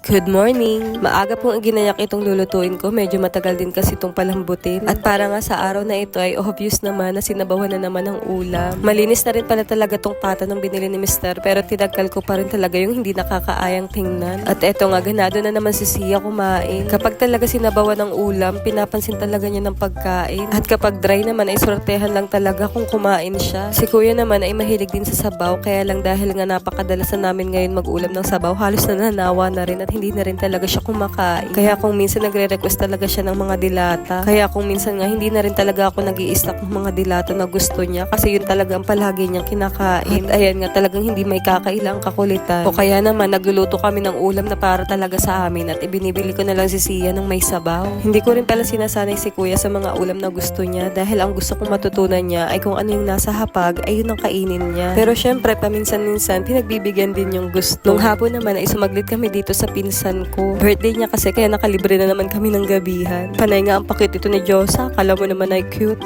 Good morning! Maaga pong ang ginayak itong lulutuin ko. Medyo matagal din kasi itong palambutin. At para nga sa araw na ito ay obvious naman na sinabawan na naman ang ulam. Malinis na rin pala talaga tong pata nung binili ni Mister, pero tinagkal ko pa rin talaga yung hindi nakakaayang tingnan. At eto nga, ganado na naman si Sia kumain. Kapag talaga sinabawan ng ulam, pinapansin talaga niya ng pagkain. At kapag dry naman ay sortehan lang talaga kung kumain siya. Si Kuya naman ay mahilig din sa sabaw, kaya lang dahil nga napakadalasan namin ngayon mag-ulam ng sabaw, halos nananawa na rin at hindi na rin talaga siya kumakain. Kaya kung minsan nagre-request talaga siya ng mga dilata. Kaya kung minsan nga hindi na rin talaga ako nag-i-stock ng mga dilata na gusto niya, kasi yun talaga ang palagi niyang kinakain. At ayan nga, talagang hindi may kakailang kakulitan. O kaya naman nagluluto kami ng ulam na para talaga sa amin at ibinibili ko na lang si Sia ng may sabaw. Hindi ko rin pala sinasanay si Kuya sa mga ulam na gusto niya, dahil ang gusto kong matutunan niya ay kung ano yung nasa hapag ay yun ang kainin niya. Pero syempre paminsan-minsan pinagbibigyan din yung gusto. Nung hapon naman ay sumaglit kami dito sa pinsan ko. Birthday niya kasi, kaya nakalibre na naman kami ng gabihan. Panay nga ang pakit ito ni Diyosa. Kala mo naman ay cute.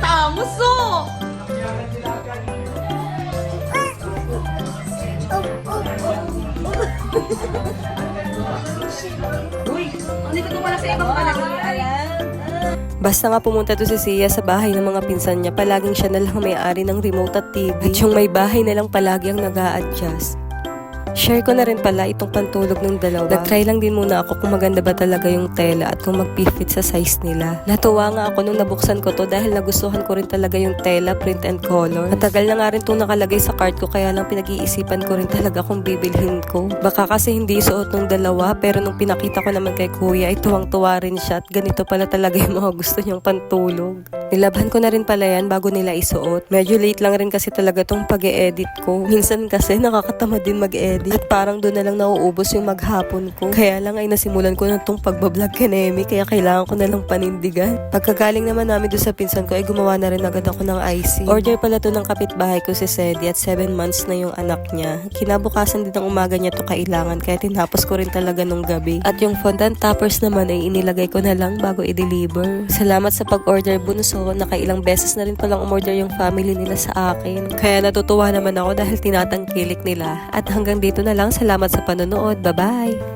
Tamuso! Uy, dito ko pala sa ibang palagay. Basta nga pumunta to si Sia sa bahay ng mga pinsan niya, palaging siya na lang may-ari ng remote at TV. At yung may bahay na lang palagi ang nag-a-adjust. Share ko na rin pala itong pantulog ng dalawa. Nag-try lang din muna ako kung maganda ba talaga yung tela at kung mag-fit sa size nila. Natuwa nga ako nung nabuksan ko to dahil nagustuhan ko rin talaga yung tela, print and color. Matagal na nga rin itong nakalagay sa cart ko, kaya lang pinag-iisipan ko rin talaga kung bibilhin ko. Baka kasi hindi suot ng dalawa, pero nung pinakita ko naman kay Kuya ay tuwang-tuwa rin siya at ganito pala talaga yung mga gusto niyang pantulog. Nilabhan ko na rin pala yan bago nila isuot. Medyo late lang rin kasi talaga tong pag-e-edit ko. Minsan kasi nakakatamad din mag-edit. At parang doon na lang nauubos yung maghapon ko. Kaya lang ay nasimulan ko na itong pagbablog kanemi, kaya kailangan ko na lang panindigan. Pagkagaling naman namin doon sa pinsan ko ay gumawa na rin agad ako ng icing. Order pala to ng kapitbahay ko si Sedi at 7 months na yung anak niya. Kinabukasan din ng umaga niya to kailangan, kaya tinapos ko rin talaga nung gabi. At yung fondant toppers naman ay inilagay ko na lang bago i-deliver. Salamat sa pag-order, Bunso. Nakailang beses na rin palang umorder yung family nila sa akin. Kaya natutuwa naman ako dahil tinatangkilik nila. At hanggang dito na lang. Salamat sa panonood. Bye-bye!